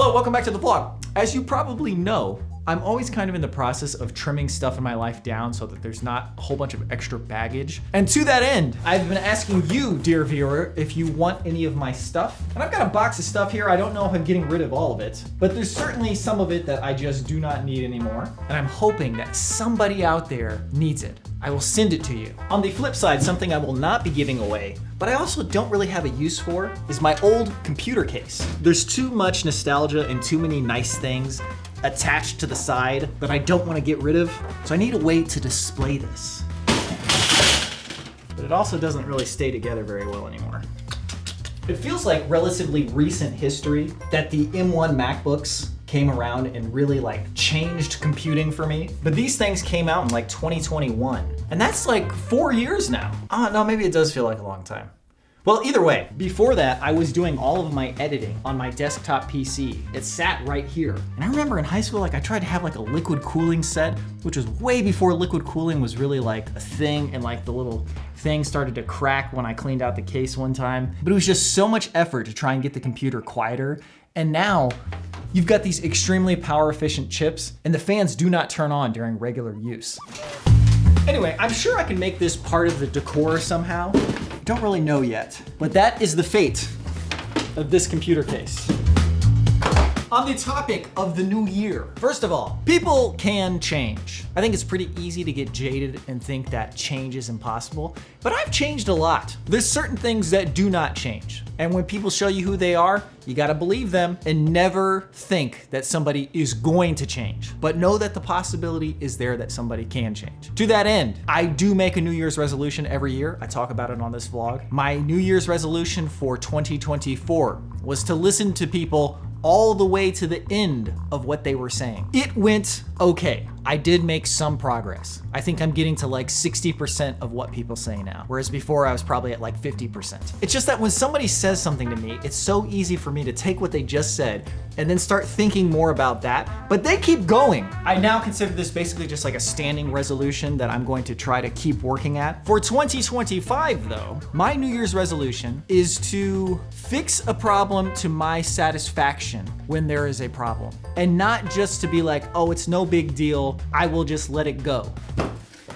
Hello, welcome back to the vlog. As you probably know, I'm always kind of in the process of trimming stuff in my life down so that there's not a whole bunch of extra baggage. And to that end, I've been asking you, dear viewer, if you want any of my stuff. And I've got a box of stuff here. I don't know if I'm getting rid of all of it, but there's certainly some of it that I just do not need anymore. And I'm hoping that somebody out there needs it. I will send it to you. On the flip side, something I will not be giving away, but I also don't really have a use for, is my old computer case. There's too much nostalgia and too many nice things attached to the side that I don't want to get rid of, so I need a way to display this. But it also doesn't really stay together very well anymore. It feels like relatively recent history that the M1 MacBooks came around and really changed computing for me. But these things came out in 2021. And that's 4 years now. Oh no, maybe it does feel like a long time. Well, either way, before that, I was doing all of my editing on my desktop PC. It sat right here. And I remember in high school, I tried to have a liquid cooling set, which was way before liquid cooling was really a thing, and the little thing started to crack when I cleaned out the case one time. But it was just so much effort to try and get the computer quieter. And now you've got these extremely power efficient chips, and the fans do not turn on during regular use. Anyway, I'm sure I can make this part of the decor somehow. I don't really know yet, but that is the fate of this computer case. On the topic of the new year, first of all, people can change. I think it's pretty easy to get jaded and think that change is impossible, but I've changed a lot. There's certain things that do not change. And when people show you who they are, you gotta believe them and never think that somebody is going to change, but know that the possibility is there that somebody can change. To that end, I do make a New Year's resolution every year. I talk about it on this vlog. My New Year's resolution for 2024 was to listen to people all the way to the end of what they were saying. It went okay. I did make some progress. I think I'm getting to 60% of what people say now, whereas before I was probably at 50%. It's just that when somebody says something to me, it's so easy for me to take what they just said and then start thinking more about that, but they keep going. I now consider this basically just a standing resolution that I'm going to try to keep working at. For 2025 though, my New Year's resolution is to fix a problem to my satisfaction when there is a problem, and not just to be oh, it's no big deal, I will just let it go.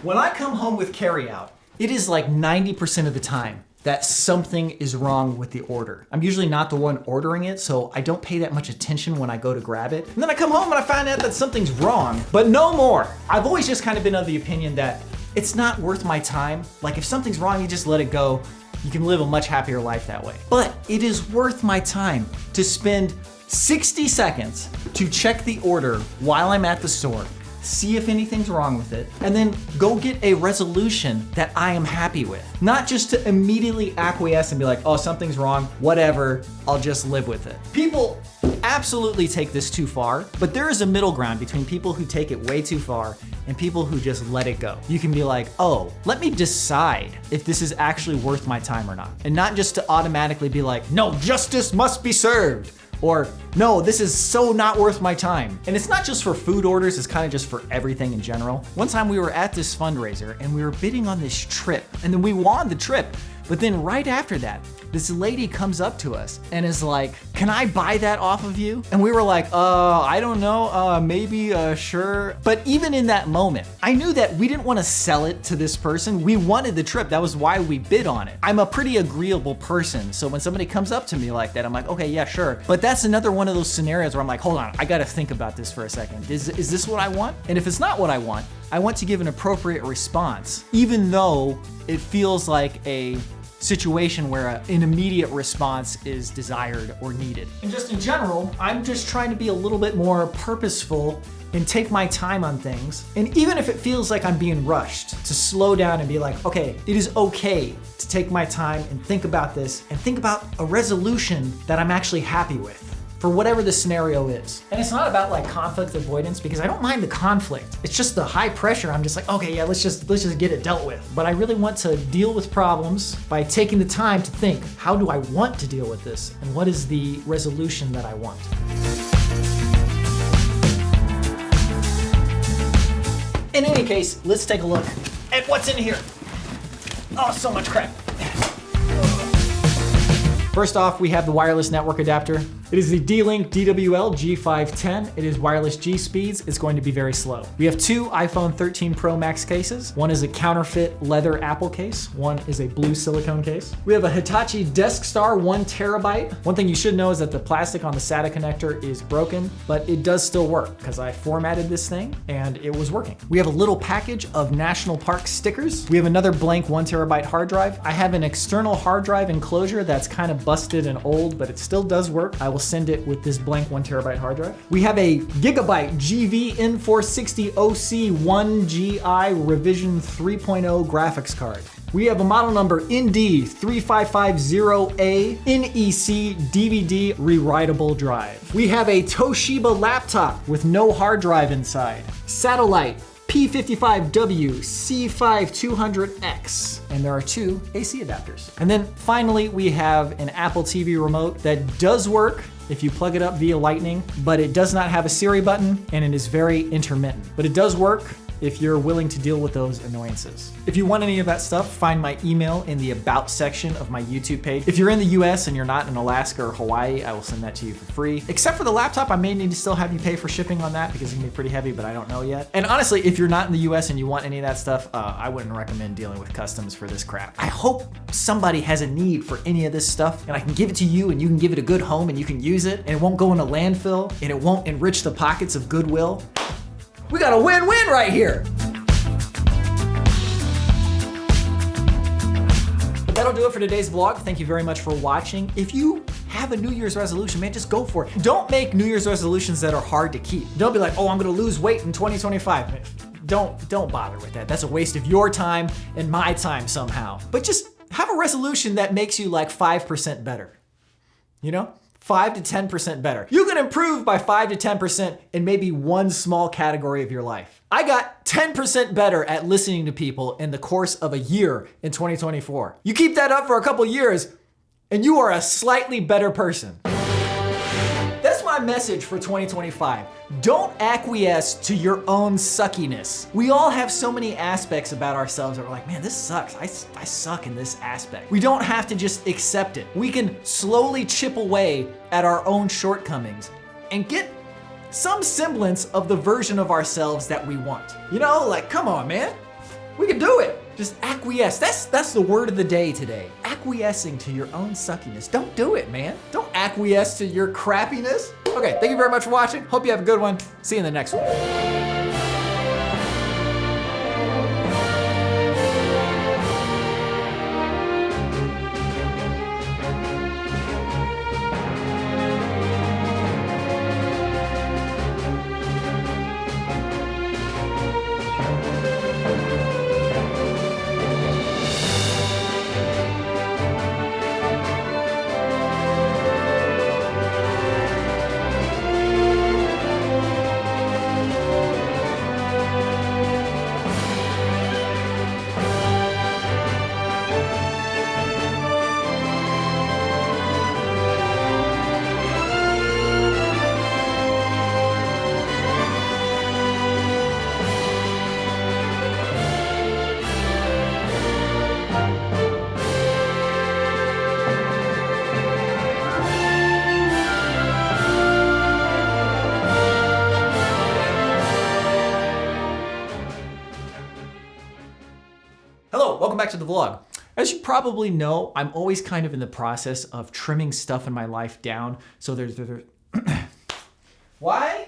When I come home with carryout, it is 90% of the time that something is wrong with the order. I'm usually not the one ordering it, so I don't pay that much attention when I go to grab it. And then I come home and I find out that something's wrong, but no more. I've always just kind of been of the opinion that it's not worth my time. If something's wrong, you just let it go. You can live a much happier life that way. But it is worth my time to spend 60 seconds to check the order while I'm at the store, see if anything's wrong with it, and then go get a resolution that I am happy with. Not just to immediately acquiesce and be oh, something's wrong, whatever, I'll just live with it. People absolutely take this too far, but there is a middle ground between people who take it way too far and people who just let it go. You can be oh, let me decide if this is actually worth my time or not. And not just to automatically be no, justice must be served. Or, no, this is so not worth my time. And it's not just for food orders, it's kind of just for everything in general. One time we were at this fundraiser and we were bidding on this trip, and then we won the trip. But then right after that, this lady comes up to us and is can I buy that off of you? And we were I don't know, maybe, sure. But even in that moment, I knew that we didn't want to sell it to this person. We wanted the trip. That was why we bid on it. I'm a pretty agreeable person. So when somebody comes up to me like that, I'm okay, yeah, sure. But that's another one of those scenarios where I'm hold on, I got to think about this for a second. Is this what I want? And if it's not what I want to give an appropriate response, even though it feels like a situation where an immediate response is desired or needed. And just in general, I'm just trying to be a little bit more purposeful and take my time on things. And even if it feels like I'm being rushed, to slow down and be okay, it is okay to take my time and think about this and think about a resolution that I'm actually happy with, for whatever the scenario is. And it's not about conflict avoidance, because I don't mind the conflict. It's just the high pressure. I'm just okay, yeah, let's just get it dealt with. But I really want to deal with problems by taking the time to think, how do I want to deal with this? And what is the resolution that I want? In any case, let's take a look at what's in here. Oh, so much crap. First off, we have the wireless network adapter. It is the D-Link DWL G510. It is wireless G speeds. It's going to be very slow. We have two iPhone 13 Pro Max cases. One is a counterfeit leather Apple case. One is a blue silicone case. We have a Hitachi DeskStar 1 terabyte. One thing you should know is that the plastic on the SATA connector is broken, but it does still work because I formatted this thing and it was working. We have a little package of national park stickers. We have another blank 1 terabyte hard drive. I have an external hard drive enclosure that's kind of busted and old, but it still does work. I will send it with this blank 1 terabyte hard drive. We have a gigabyte GV N460 OC 1GI Revision 3.0 graphics card. We have a model number ND3550A NEC DVD rewritable drive. We have a Toshiba laptop with no hard drive inside. Satellite P55W C5200X, and there are two AC adapters. And then finally, we have an Apple TV remote that does work if you plug it up via Lightning, but it does not have a Siri button and it is very intermittent. But it does work if you're willing to deal with those annoyances. If you want any of that stuff, find my email in the About section of my YouTube page. If you're in the US and you're not in Alaska or Hawaii, I will send that to you for free. Except for the laptop, I may need to still have you pay for shipping on that because it can be pretty heavy, but I don't know yet. And honestly, if you're not in the US and you want any of that stuff, I wouldn't recommend dealing with customs for this crap. I hope somebody has a need for any of this stuff and I can give it to you and you can give it a good home and you can use it and it won't go in a landfill and it won't enrich the pockets of Goodwill. We got a win-win right here. But that'll do it for today's vlog. Thank you very much for watching. If you have a New Year's resolution, man, just go for it. Don't make New Year's resolutions that are hard to keep. Don't be like, oh, I'm gonna lose weight in 2025. Don't bother with that. That's a waste of your time and my time somehow. But just have a resolution that makes you like 5% better. You know? 5 to 10% better. You can improve by 5 to 10% in maybe one small category of your life. I got 10% better at listening to people in the course of a year in 2024. You keep that up for a couple years and you are a slightly better person. That's my message for 2025. Don't acquiesce to your own suckiness. We all have so many aspects about ourselves that we're like, man, this sucks. I suck in this aspect. We don't have to just accept it. We can slowly chip away at our own shortcomings and get some semblance of the version of ourselves that we want. You know, like, come on, man. We can do it. Just acquiesce. That's the word of the day today. Acquiescing to your own suckiness. Don't do it, man. Don't acquiesce to your crappiness. Okay, thank you very much for watching. Hope you have a good one. See you in the next one. Welcome back to the vlog. As you probably know, I'm always kind of in the process of trimming stuff in my life down. So there's Why